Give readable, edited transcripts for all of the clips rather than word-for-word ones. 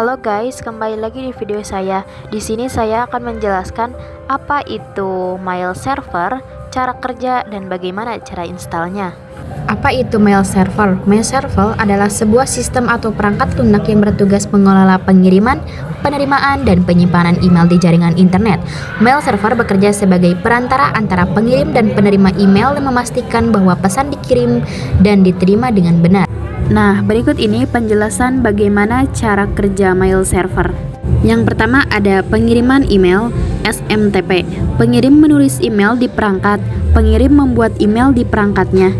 Halo guys, kembali lagi di video saya. Di sini saya akan menjelaskan apa itu mail server, cara kerja, dan bagaimana cara installnya. Apa itu mail server? Mail server adalah sebuah sistem atau perangkat lunak yang bertugas mengelola pengiriman, penerimaan, dan penyimpanan email di jaringan internet. Mail server bekerja sebagai perantara antara pengirim dan penerima email dan memastikan bahwa pesan dikirim dan diterima dengan benar. Nah, berikut ini penjelasan bagaimana cara kerja mail server. Yang pertama ada pengiriman email SMTP. Pengirim menulis email di perangkat, pengirim membuat email di perangkatnya.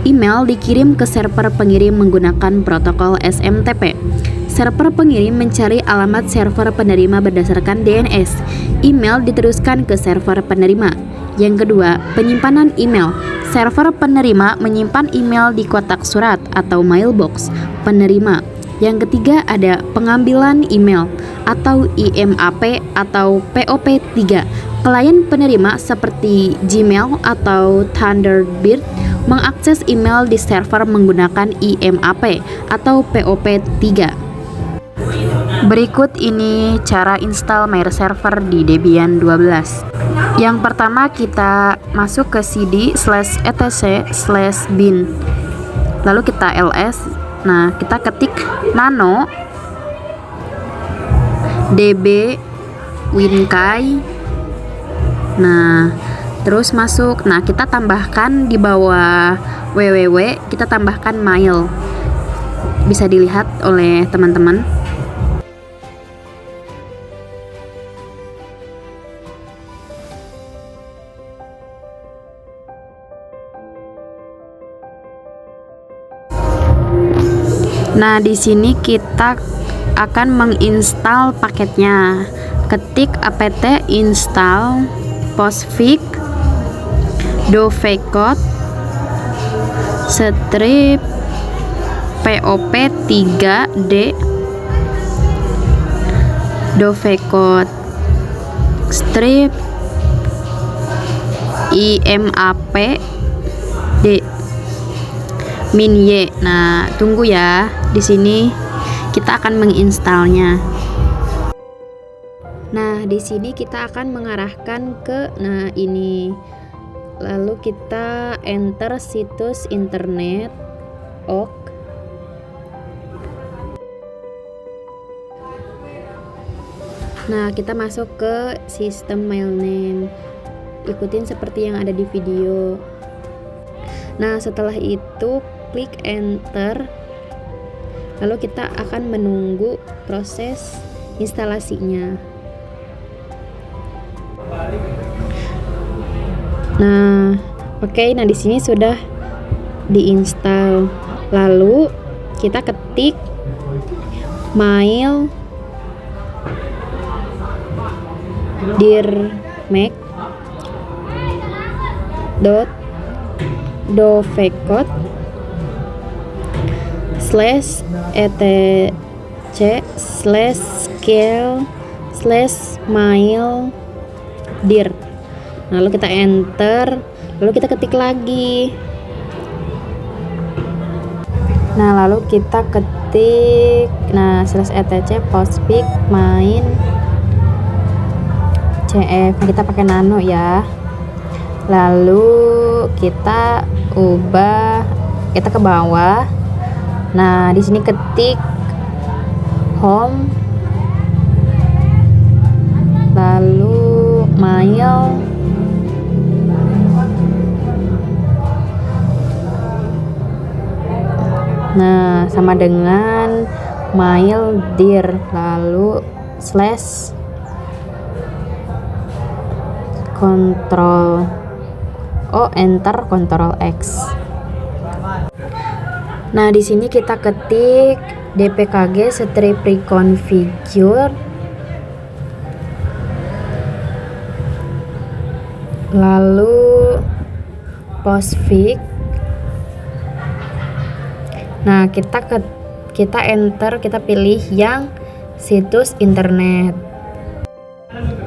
Email dikirim ke server pengirim menggunakan protokol SMTP. Server pengirim mencari alamat server penerima berdasarkan DNS. Email diteruskan ke server penerima. Yang kedua, penyimpanan email. Server penerima menyimpan email di kotak surat atau mailbox penerima. Yang ketiga ada pengambilan email atau IMAP atau POP3. Klien penerima seperti Gmail atau Thunderbird mengakses email di server menggunakan IMAP atau POP3. Berikut ini cara install mail server di Debian 12. Yang pertama kita masuk ke cd/etc/bin. Lalu kita ls. Nah, kita ketik nano db winkai. Nah, terus masuk. Nah, kita tambahkan di bawah www, kita tambahkan mail. Bisa dilihat oleh teman-teman. Nah, di sini kita akan menginstal paketnya. Ketik apt install postfix dovecot strip pop3d dovecot strip imap d min y. Nah, tunggu ya. Di sini kita akan menginstalnya. Nah, di sini kita akan mengarahkan ke ini. Lalu kita enter situs internet ok. Nah, kita masuk ke sistem mail name. Ikutin seperti yang ada di video. Nah, setelah itu klik enter. Lalu kita akan menunggu proses instalasinya. Nah, oke. Nah, di sini sudah diinstal. Lalu kita ketik mail dirmec dovecot /etc/scale/mail dir. Lalu kita enter, lalu kita ketik lagi. Nah, lalu kita ketik /etc postfix main cf. Kita pakai nano ya. Lalu kita ubah, kita ke bawah. Nah, di sini ketik home, lalu mail, nah sama dengan mail dir, lalu slash kontrol enter Ctrl X. Nah, di sini kita ketik dpkg strip reconfigure, lalu postfix. Nah, kita enter, kita pilih yang situs internet.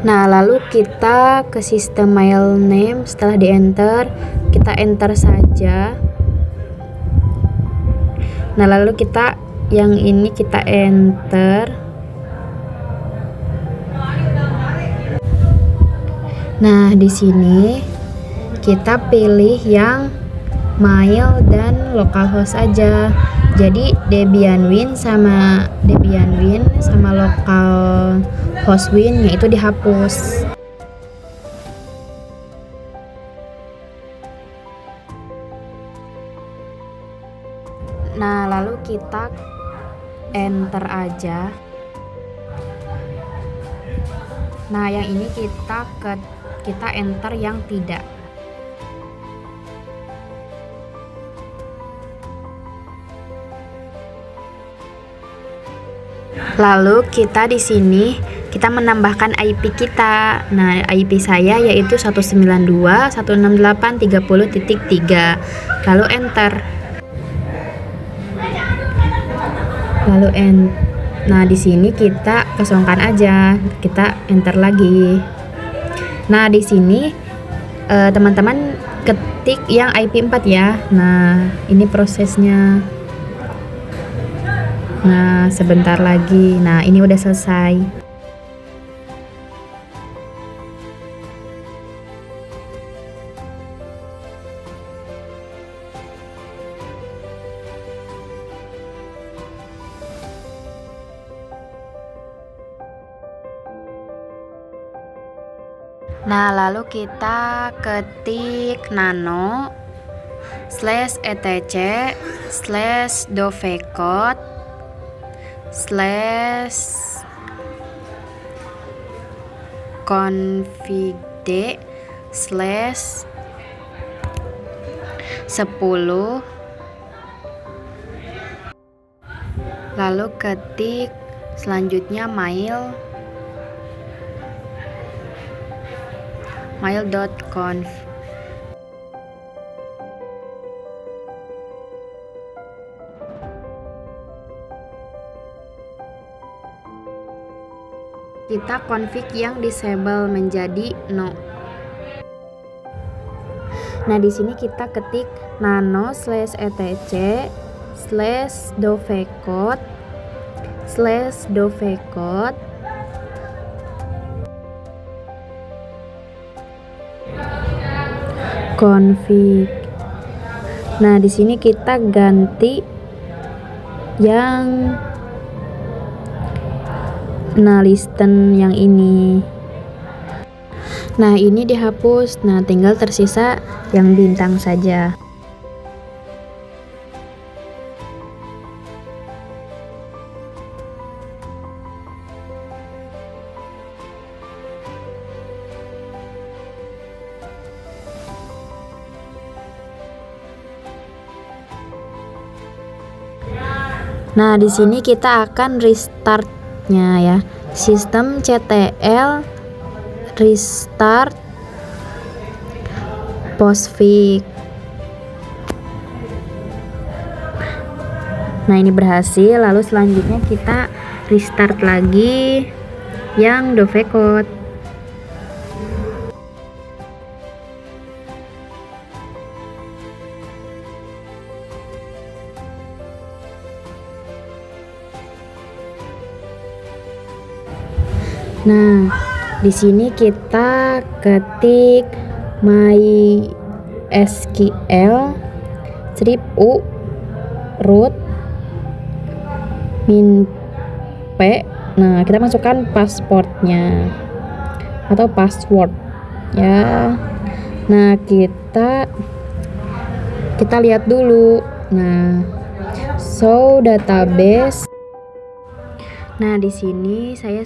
Nah, lalu kita ke sistem mail name. Setelah di enter, kita enter saja. Nah, lalu kita yang ini kita enter. Nah, di sini kita pilih yang mail dan localhost aja. Jadi Debian Win sama localhost Win-nya itu dihapus. Nah, lalu kita enter aja. Nah, yang ini kita enter yang tidak. Lalu kita di sini kita menambahkan IP kita. Nah, IP saya yaitu 192.168.30.3. Lalu enter. Nah, di sini kita kosongkan aja. Kita enter lagi. Nah, di sini teman-teman ketik yang IP 4 ya. Nah, ini prosesnya. Nah, sebentar lagi. Nah, ini udah selesai. Nah, lalu kita ketik nano/dovecot/config/10, lalu ketik selanjutnya mail.conf. Kita config yang disable menjadi no. Nah, di sini kita ketik nano/etc/dovecot/dovecot config. Nah, di sini kita ganti yang listen yang ini. Nah, ini dihapus. Nah, tinggal tersisa yang bintang saja. Nah, di sini kita akan restart-nya ya. Systemctl restart postfix. Nah, ini berhasil. Lalu selanjutnya kita restart lagi yang dovecot. Nah, di sini kita ketik mysql strip u root min p. Nah, kita masukkan passwordnya atau password ya. Nah, kita lihat dulu. Nah, show database. Nah, di sini saya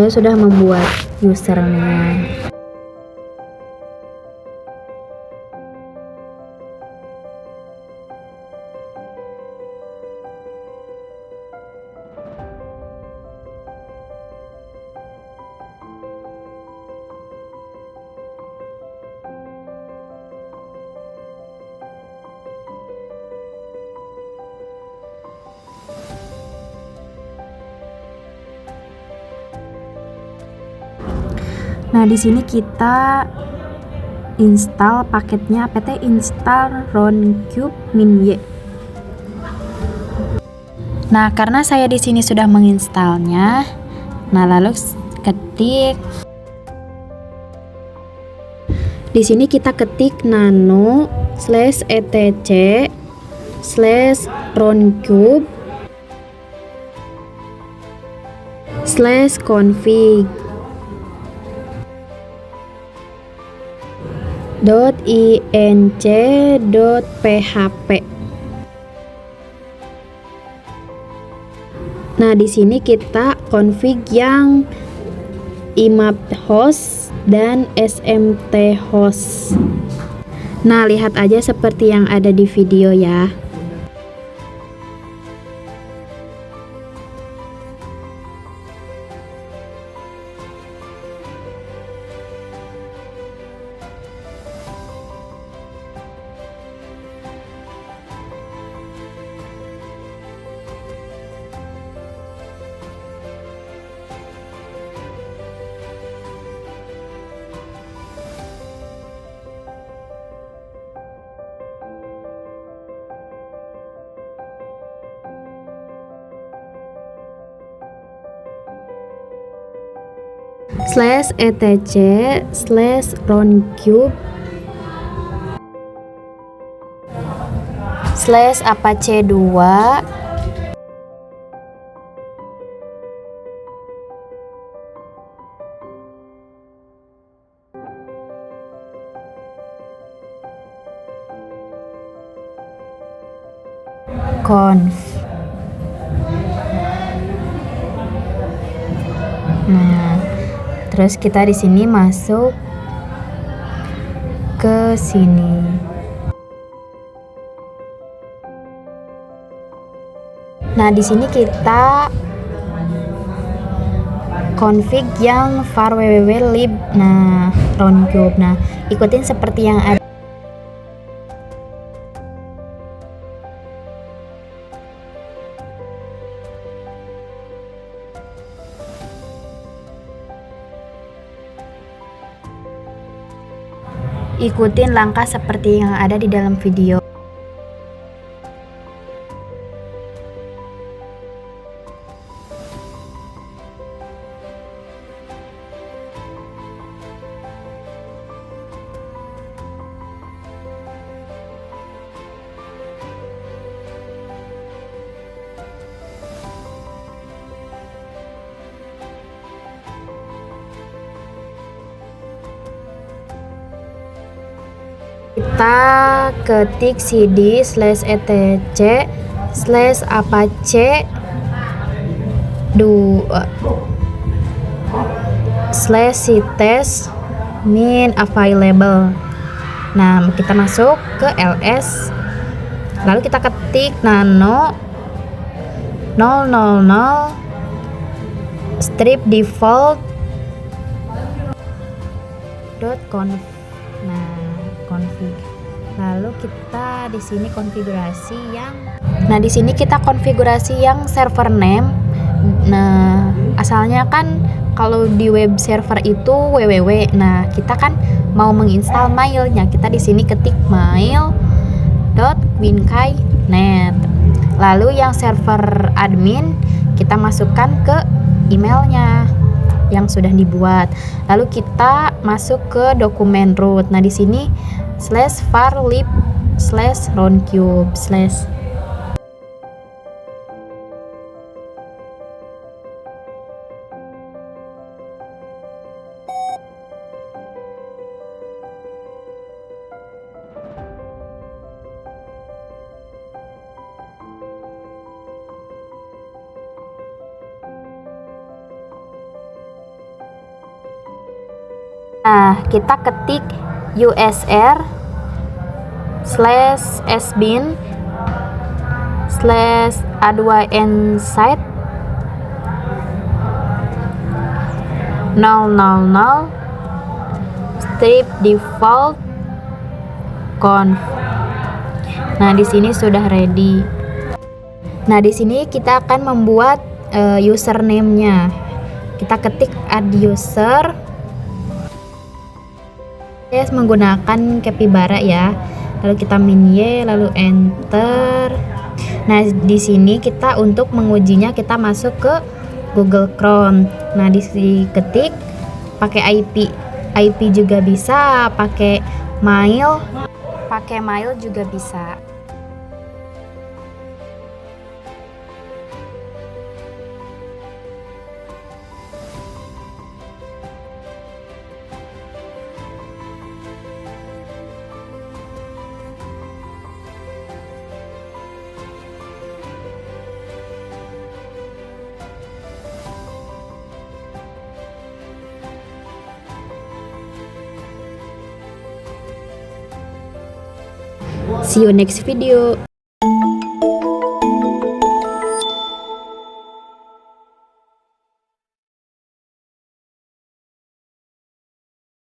sudah membuat usernya. Nah, di sini kita install paketnya apt install roundcube min y. Nah, karena saya di sini sudah menginstalnya, nah lalu ketik Di sini kita ketik nano/etc/roundcube/config .inc.php. Nah, di sini kita config yang IMAP host dan SMT host. Nah, lihat aja seperti yang ada di video ya. /etc/roundcube/apache2 conf. Nah, terus kita di sini masuk ke sini. Nah, di sini kita config yang var www.lib. Nah, roundcube. Nah, ikutin seperti yang ada. Ikutin langkah seperti yang ada di dalam video. Kita ketik cd/etc/apache2/sites min available. Nah, kita masuk ke ls, lalu kita ketik nano 000 strip default.conf. Nah, config. Lalu kita di sini konfigurasi yang server name. Nah, asalnya kan kalau di web server itu www. Nah, kita kan mau menginstal mailnya. Kita di sini ketik mail.winkai.net. Lalu yang server admin kita masukkan ke emailnya yang sudah dibuat. Lalu kita masuk ke dokumen root. Nah, di sini /var/lib/roundcube/. Nah, kita ketik usr/sbin/a2nsite 000 strip default conf. Nah, di sini sudah ready. Nah, di sini kita akan membuat username-nya. Kita ketik add user menggunakan capybara ya. Lalu kita min y, lalu enter. Nah, di sini kita untuk mengujinya kita masuk ke Google Chrome. Nah, diketik pakai IP IP juga bisa, pakai mail juga bisa. See you next video.